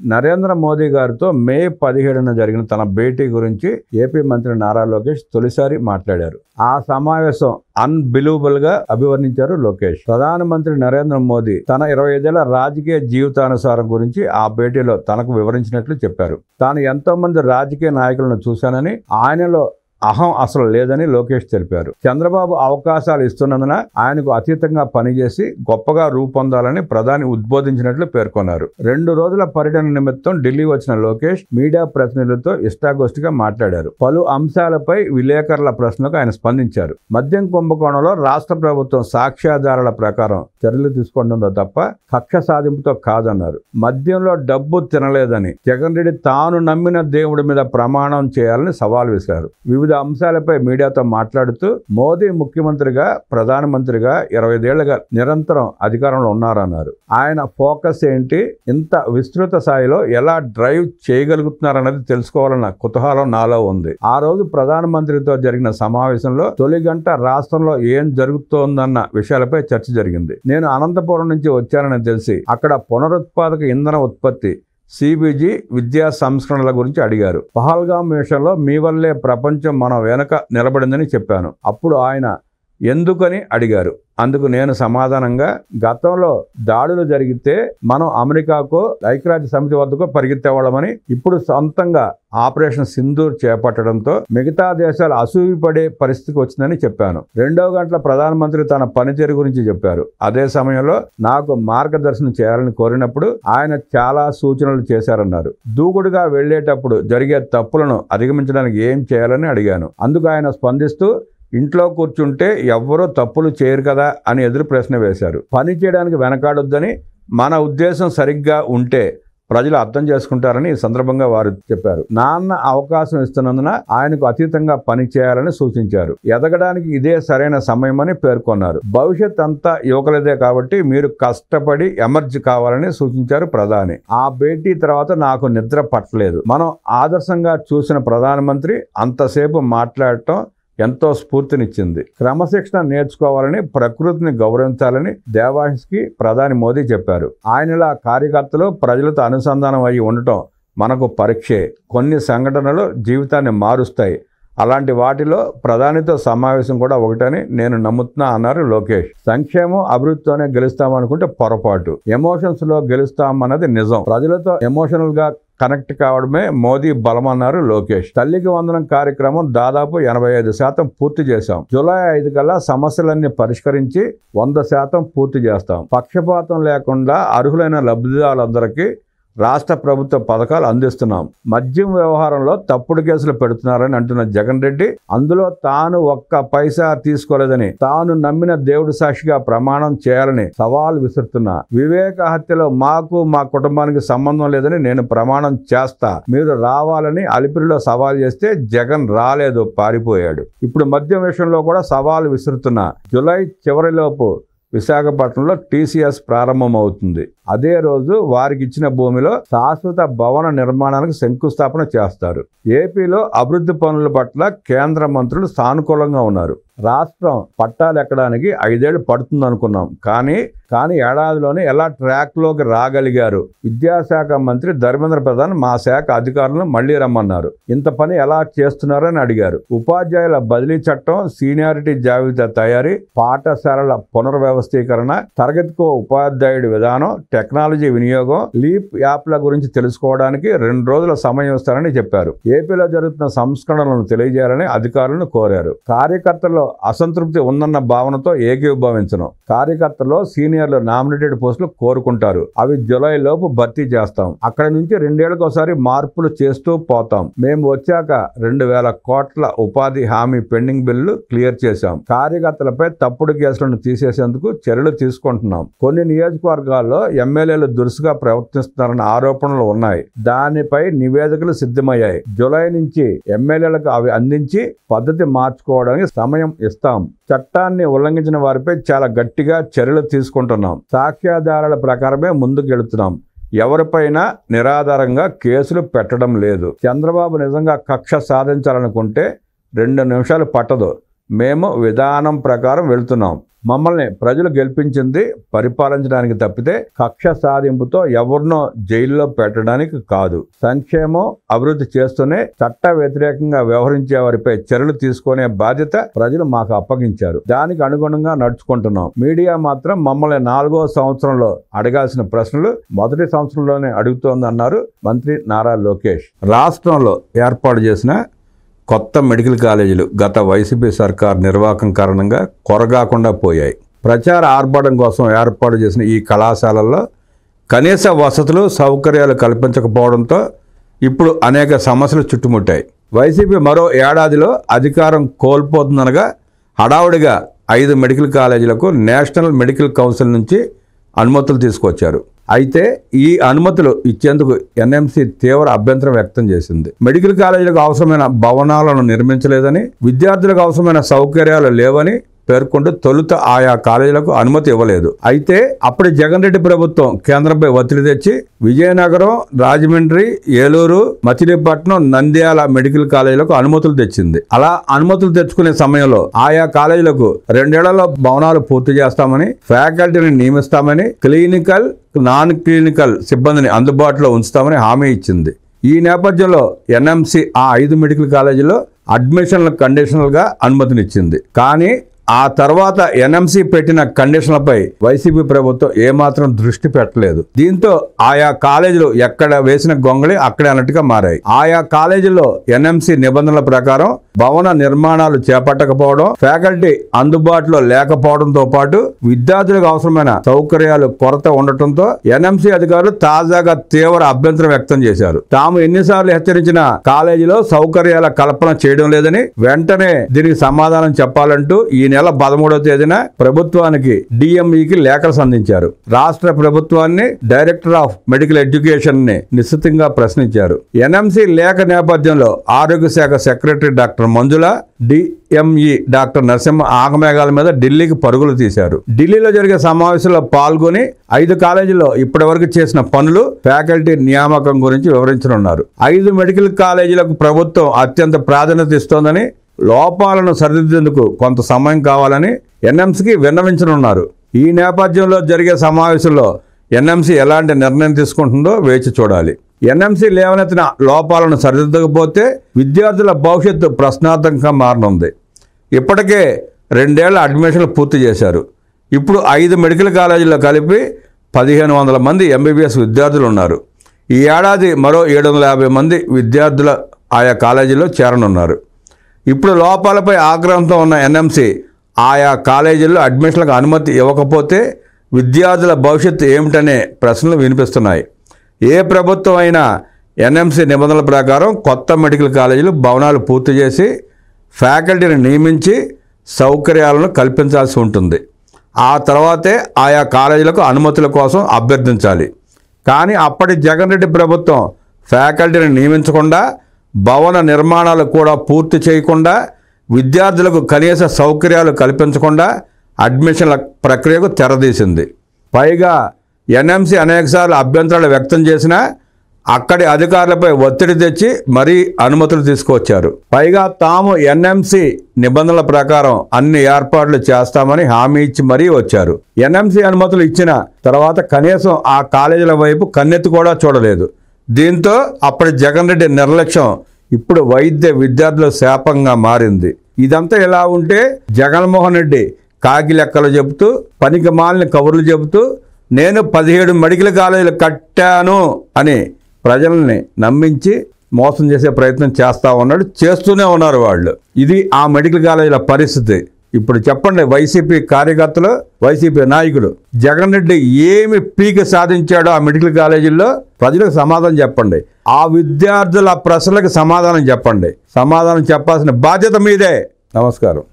నరేంద్ర మోదీ గారితో మే 17న జరిగిన తన భేటీ గురించి ఏపీ మంత్రి నారా లోకేష్ తొలిసారి మాట్లాడారు. ఆ సమావేశం అన్బిలీవబుల్ గా అభివర్ణించారు లోకేష్. ప్రధానమంత్రి నరేంద్ర మోదీ తన 25 ఏళ్ల రాజకీయ జీవితానుసారం గురించి ఆ భేటీలో తనకు వివరించినట్లు చెప్పారు. తాను ఎంతో మంది రాజకీయ నాయకులను చూశానని, ఆయనలో అహం అసలు లేదని లోకేష్ తెలిపారు. చంద్రబాబు అవకాశాలు ఇస్తున్నందున ఆయనకు అతీతంగా పనిచేసి గొప్పగా రూపొందాలని ప్రధాని ఉద్బోధించినట్లు పేర్కొన్నారు. 2 రోజుల పర్యటన నిమిత్తం ఢిల్లీ వచ్చిన లోకేష్ మీడియా ప్రతినిధులతో ఇష్టాగోష్ఠిగా మాట్లాడారు. పలు అంశాలపై విలేకరుల ప్రశ్నలకు ఆయన స్పందించారు. మద్యం కుంభకోణంలో రాష్ట్ర ప్రభుత్వం సాక్ష్యాధారాల ప్రకారం చర్యలు తీసుకుంటుందో తప్ప కక్ష సాధింపుతో కాదన్నారు. మద్యంలో డబ్బు తినలేదని జగన్ రెడ్డి తాను నమ్మిన దేవుడి మీద ప్రమాణం చేయాలని సవాల్ విసిరారు. వివిధ అంశాలపై మీడియాతో మాట్లాడుతూ మోదీ ముఖ్యమంత్రిగా, ప్రధానమంత్రిగా 25 ఏళ్లుగా నిరంతరం అధికారంలో ఉన్నారన్నారు. ఆయన ఫోకస్ ఏంటి, ఇంత విస్తృత స్థాయిలో ఎలా డ్రైవ్ చేయగలుగుతున్నారన్నది తెలుసుకోవాలన్న కుతూహలం నాలో ఉంది. ఆ రోజు ప్రధానమంత్రితో జరిగిన సమావేశంలో తొలి గంట రాష్ట్రంలో ఏం జరుగుతోందన్న విషయాలపై చర్చ జరిగింది. నేను అనంతపురం నుంచి వచ్చానని తెలిసి అక్కడ పునరుత్పాదక ఇంధన ఉత్పత్తి, CBG, విద్యా సంస్కరణల గురించి అడిగారు. పహల్గామ్ విషయంలో మీ వల్లే ప్రపంచం మన వెనక నిలబడిందని చెప్పాను. అప్పుడు ఆయన ఎందుకని అడిగారు. అందుకు నేను సమాధానంగా, గతంలో దాడులు జరిగితే మనం అమెరికాకో ఐక్యరాజ్య సమితి వద్దకో పరిగెత్తేవాళ్ళమని, ఇప్పుడు సొంతంగా ఆపరేషన్ సింధూర్ చేపట్టడంతో మిగతా దేశాలు అసూయపడే పరిస్థితికి వచ్చిందని చెప్పాను. 2వ గంటల ప్రధానమంత్రి తన పనితీరు గురించి చెప్పారు. అదే సమయంలో నాకు మార్గదర్శనం చేయాలని కోరినప్పుడు ఆయన చాలా సూచనలు చేశారన్నారు. దూకుడుగా వెళ్లేటప్పుడు జరిగే తప్పులను అధిగమించడానికి ఏం చేయాలని అడిగాను. అందుకు ఆయన స్పందిస్తూ, ఇంట్లో కూర్చుంటే ఎవ్వరూ తప్పులు చేయరు కదా అని ఎదురు ప్రశ్న వేశారు. పని చేయడానికి వెనకాడొద్దని, మన ఉద్దేశం సరిగ్గా ఉంటే ప్రజలు అర్థం చేసుకుంటారని ఈ సందర్భంగా వారు చెప్పారు. నాన్న అవకాశం ఇస్తున్నందున ఆయనకు అతీతంగా పని చేయాలని సూచించారు. ఎదగడానికి ఇదే సరైన సమయమని పేర్కొన్నారు. భవిష్యత్ అంతా యువకులదే కాబట్టి మీరు కష్టపడి ఎమర్జ్ కావాలని సూచించారు ప్రధాని. ఆ భేటీ తర్వాత నాకు నిద్ర పట్టలేదు. మనం ఆదర్శంగా చూసిన ప్రధానమంత్రి అంతసేపు మాట్లాడటం ఎంతో స్ఫూర్తినిచ్చింది. క్రమశిక్షణ నేర్చుకోవాలని, ప్రకృతిని గౌరవించాలని దేవాశిస్కి ప్రధాని మోదీ చెప్పారు. ఆయనలా కార్యకర్తలు ప్రజలతో అనుసంధానం అయ్యి ఉండటం మనకు పరీక్షే. కొన్ని సంఘటనలు జీవితాన్ని మారుస్తాయి. అలాంటి వాటిలో ప్రధానితో సమావేశం కూడా ఒకటని నేను నమ్ముతున్నా అన్నారు లోకేష్. సంక్షేమం, అభివృద్ధితోనే గెలుస్తామనుకుంటే పొరపాటు. ఎమోషన్స్లో గెలుస్తామన్నది నిజం. ప్రజలతో ఎమోషనల్గా కనెక్ట్ కావడమే మోదీ బలమన్నారు లోకేష్. తల్లికి వందనం కార్యక్రమం దాదాపు 85% పూర్తి చేశాం. జూలై 5 కల్లా సమస్యలన్నీ పరిష్కరించి 100% పూర్తి చేస్తాం. పక్షపాతం లేకుండా అర్హులైన లబ్ధిదారులందరికీ రాష్ట్ర ప్రభుత్వ పథకాలు అందిస్తున్నాం. మద్యం వ్యవహారంలో తప్పుడు కేసులు పెడుతున్నారని అంటున్న జగన్ రెడ్డి, అందులో తాను ఒక్క పైసా తీసుకోలేదని, తాను నమ్మిన దేవుడి సాక్షిగా ప్రమాణం చేయాలని సవాల్ విసురుతున్నా. వివేక హత్యలో మాకు, మా కుటుంబానికి సంబంధం లేదని నేను ప్రమాణం చేస్తా, మీరు రావాలని అలిపిరిలో సవాల్ చేస్తే జగన్ రాలేదు, పారిపోయాడు. ఇప్పుడు మద్యం విషయంలో కూడా సవాల్ విసురుతున్నా. జూలై చివరిలోపు విశాఖపట్నంలో TCS ప్రారంభమవుతుంది. అదే రోజు వారికి ఇచ్చిన భూమిలో శాశ్వత భవన నిర్మాణానికి శంకుస్థాపన చేస్తారు. ఏపీలో అభివృద్ధి పనుల పట్ల కేంద్ర మంత్రులు సానుకూలంగా ఉన్నారు. రాష్ట్రం పట్టాలెక్కడానికి 5 ఏళ్లు పడుతుంది అనుకున్నాం. కానీ ఏడాదిలోనే ఎలా ట్రాక్లోకి రాగలిగారు? విద్యాశాఖ మంత్రి ధర్మేంద్ర ప్రధాన్ మా శాఖ అధికారులను మళ్లీ రమ్మన్నారు. ఇంత పని ఎలా చేస్తున్నారని అడిగారు. ఉపాధ్యాయుల బదిలీ చట్టం, సీనియారిటీ జాబితా తయారీ, పాఠశాలల పునర్వ్యవస్థీకరణ, తరగతికో ఉపాధ్యాయుడి విధానం, టెక్నాలజీ వినియోగం, లీప్ యాప్ల గురించి తెలుసుకోవడానికి 2 రోజుల సమయం ఇస్తారని చెప్పారు. ఏపీలో జరుగుతున్న సంస్కరణలను తెలియజేయాలని అధికారులను కోరారు. కార్యకర్తల్లో అసంతృప్తి ఉందన్న భావనతో ఏకీభవించను. కార్యకర్తల్లో సీనియర్లు నామినేటెడ్ పోస్టులు కోరుకుంటారు. అవి జూలై లోపు భర్తీ చేస్తాం. అక్కడి నుంచి 2 ఏళ్లకోసారి మార్పులు చేస్తూ పోతాం. మేము వచ్చాక 2,000 కోట్ల ఉపాధి హామీ పెండింగ్ బిల్లు క్లియర్ చేశాం. కార్యకర్తలపై తప్పుడు కేసులను తీసేసేందుకు చర్యలు తీసుకుంటున్నాం. కొన్ని నియోజకవర్గాల్లో ఎమ్మెల్యేలు దురుసుగా ప్రవర్తిస్తున్నారన్న ఆరోపణలు ఉన్నాయి. దానిపై నివేదికలు సిద్ధమయ్యాయి. జూలై నుంచి ఎమ్మెల్యేలకు అవి అందించి పద్ధతి మార్చుకోవడానికి సమయం ఇస్తాం. చట్టాన్ని ఉల్లంఘించిన వారిపై చాలా గట్టిగా చర్యలు తీసుకుంటున్నాం. సాక్ష్యాధారాల ప్రకారమే ముందుకెళ్తున్నాం. ఎవరిపైనా నిరాధారంగా కేసులు పెట్టడం లేదు. చంద్రబాబు నిజంగా కక్ష సాధించాలనుకుంటే 2 నిమిషాలు పట్టదు. మేము విధానం ప్రకారం వెళ్తున్నాం. మమ్మల్ని ప్రజలు గెలిపించింది పరిపాలించడానికి తప్పితే కక్ష సాధింపుతో ఎవరినో జైల్లో పెట్టడానికి కాదు. సంక్షేమం అభివృద్ధి చేస్తూనే చట్ట వ్యతిరేకంగా వ్యవహరించే వారిపై చర్యలు తీసుకునే బాధ్యత ప్రజలు మాకు అప్పగించారు. దానికి అనుగుణంగా నడుచుకుంటున్నాం. మీడియా మాత్రం మమ్మల్ని 4వ సంవత్సరంలో అడగాల్సిన ప్రశ్నలు మొదటి సంవత్సరంలోనే అడుగుతోందన్నారు మంత్రి నారా లోకేష్. రాష్ట్రంలో ఏర్పాటు చేసిన కొత్త మెడికల్ కాలేజీలు గత వైసీపీ సర్కార్ నిర్వాహకం కారణంగా కొరగాకుండా పోయాయి. ప్రచార ఆర్భాటం కోసం ఏర్పాటు చేసిన ఈ కళాశాలల్లో కనీస వసతులు సౌకర్యాలు కల్పించకపోవడంతో ఇప్పుడు అనేక సమస్యలు చుట్టుముట్టాయి. వైసీపీ మరో ఏడాదిలో అధికారం కోల్పోతుందనగా హడావుడిగా 5 మెడికల్ కాలేజీలకు నేషనల్ మెడికల్ కౌన్సిల్ నుంచి అనుమతులు తీసుకొచ్చారు. అయితే ఈ అనుమతులు ఇచ్చేందుకు ఎన్ఎంసీ తీవ్ర అభ్యంతరం వ్యక్తం చేసింది. మెడికల్ కాలేజీలకు అవసరమైన భవనాలను నిర్మించలేదని, విద్యార్థులకు అవసరమైన సౌకర్యాలు లేవని పేర్కొంటూ తొలుత ఆయా కాలేజీలకు అనుమతి ఇవ్వలేదు. అయితే అప్పటి జగన్ రెడ్డి ప్రభుత్వం కేంద్రంపై ఒత్తిడి తెచ్చి విజయనగరం, రాజమండ్రి, ఏలూరు, మచిలీపట్నం, నంద్యాల మెడికల్ కాలేజీలకు అనుమతులు తెచ్చింది. అలా అనుమతులు తెచ్చుకునే సమయంలో ఆయా కాలేజీలకు 2 ఏళ్లలో భవనాలు పూర్తి చేస్తామని, ఫ్యాకల్టీని నియమిస్తామని, క్లినికల్, నాన్ క్లినికల్ సిబ్బందిని అందుబాటులో ఉంచుతామని హామీ ఇచ్చింది. ఈ నేపథ్యంలో ఎన్ఎంసీ ఆ 5 మెడికల్ కాలేజీల్లో అడ్మిషన్ల కండిషనల్గా అనుమతినిచ్చింది. కానీ ఆ తర్వాత ఎన్ఎంసీ పెట్టిన కండిషన్లపై వైసీపీ ప్రభుత్వం ఏమాత్రం దృష్టి పెట్టలేదు. దీంతో ఆయా కాలేజీలు ఎక్కడ వేసిన గొంగళి అక్కడే అన్నట్టుగా మారాయి. ఆయా కాలేజీల్లో ఎన్ఎంసీ నిబంధనల ప్రకారం భవన నిర్మాణాలు చేపట్టకపోవడం, ఫ్యాకల్టీ అందుబాటులో లేకపోవడంతో పాటు విద్యార్థులకు అవసరమైన సౌకర్యాలు కొరత ఉండటంతో ఎన్ఎంసీ అధికారులు తాజాగా తీవ్ర అభ్యంతరం వ్యక్తం చేశారు. తాము ఎన్నిసార్లు హెచ్చరించినా కాలేజీలో సౌకర్యాల కల్పన చేయడం లేదని, వెంటనే దీనికి సమాధానం చెప్పాలంటూ ఈ నెల 13వ తేదీన ప్రభుత్వానికి డిఎంఈకి లేఖలు సంధించారు. రాష్ట్ర ప్రభుత్వాన్ని, డైరెక్టర్ ఆఫ్ మెడికల్ ఎడ్యుకేషన్ ని నిశ్చితంగా ప్రశ్నించారు. ఎన్ఎంసీ లేఖ నేపథ్యంలో ఆరోగ్య శాఖ సెక్రటరీ డాక్టర్ మంజుల, డిఎంఈ డాక్టర్ నరసింహ ఆగమేఘాల మీద ఢిల్లీకి పరుగులు తీశారు. ఢిల్లీలో జరిగే సమావేశంలో పాల్గొని 5 కాలేజీల్లో ఇప్పటివరకు చేసిన పనులు, ఫ్యాకల్టీ నియామకం గురించి వివరించనున్నారు. 5 మెడికల్ కాలేజీలకు ప్రభుత్వం అత్యంత ప్రాధాన్యత ఇస్తోందని, లోపాలను సరిదిద్దేందుకు కొంత సమయం కావాలని ఎన్ఎంసీకి విన్నవించనున్నారు. ఈ నేపథ్యంలో జరిగే సమావేశంలో ఎన్ఎంసీ ఎలాంటి నిర్ణయం తీసుకుంటుందో వేచి చూడాలి. ఎన్ఎంసీ లేవనెత్తిన లోపాలను సరిదిద్దకపోతే విద్యార్థుల భవిష్యత్తు ప్రశ్నార్థకంగా మారనుంది. ఇప్పటికే 2 ఏళ్ల అడ్మిషన్లు పూర్తి చేశారు. ఇప్పుడు 5 మెడికల్ కాలేజీల్లో కలిపి 1500 మంది ఎంబీబీఎస్ విద్యార్థులు ఉన్నారు. ఈ ఏడాది మరో 750 మంది విద్యార్థుల ఆయా కాలేజీల్లో చేరనున్నారు. ఇప్పుడు లోపాలపై ఆగ్రహంతో ఉన్న ఎన్ఎంసీ ఆయా కాలేజీల్లో అడ్మిషన్లకు అనుమతి ఇవ్వకపోతే విద్యార్థుల భవిష్యత్తు ఏమిటనే ప్రశ్నలు వినిపిస్తున్నాయి. ఏ ప్రభుత్వం అయినా ఎన్ఎంసీ నిబంధనల ప్రకారం కొత్త మెడికల్ కాలేజీలు భవనాలు పూర్తి చేసి ఫ్యాకల్టీని నియమించి సౌకర్యాలను కల్పించాల్సి ఉంటుంది. ఆ తర్వాతే ఆయా కాలేజీలకు అనుమతుల కోసం అభ్యర్థించాలి. కానీ అప్పటి జగన్ రెడ్డి ప్రభుత్వం ఫ్యాకల్టీని నియమించకుండా, భవన నిర్మాణాలు కూడా పూర్తి చేయకుండా, విద్యార్థులకు కనీస సౌకర్యాలు కల్పించకుండా అడ్మిషన్ల ప్రక్రియకు తెరదీసింది. పైగా ఎన్ఎంసీ అనేకసార్లు అభ్యంతరాలు వ్యక్తం చేసినా అక్కడి అధికారులపై ఒత్తిడి తెచ్చి మరీ అనుమతులు తీసుకువచ్చారు. పైగా తాము ఎన్ఎంసీ నిబంధనల ప్రకారం అన్ని ఏర్పాట్లు చేస్తామని హామీ ఇచ్చి మరీ వచ్చారు. ఎన్ఎంసీ అనుమతులు ఇచ్చిన తర్వాత కనీసం ఆ కాలేజీల వైపు కన్నెత్తి కూడా చూడలేదు. దీంతో అప్పటి జగన్ రెడ్డి నిర్లక్ష్యం ఇప్పుడు వైద్య విద్యార్థుల శాపంగా మారింది. ఇదంతా ఎలా ఉంటే జగన్మోహన్ రెడ్డి కాకి లెక్కలు చెబుతూ, పనికి మాలిన కబుర్లు చెబుతూ నేను 17 మెడికల్ కాలేజీలు కట్టాను అని ప్రజల్ని నమ్మించి మోసం చేసే ప్రయత్నం చేస్తూనే ఉన్నారు వాళ్ళు. ఇది ఆ మెడికల్ కాలేజీల పరిస్థితి. ఇప్పుడు చెప్పండి, వైసీపీ కార్యకర్తలు, వైసీపీ నాయకులు, జగన్ రెడ్డి ఏమి పీక సాధించాడో ఆ మెడికల్ కాలేజీల్లో ప్రజలకు సమాధానం చెప్పండి. ఆ విద్యార్థుల ప్రశ్నలకు సమాధానం చెప్పండి. సమాధానం చెప్పాల్సిన బాధ్యత మీదే. నమస్కారం.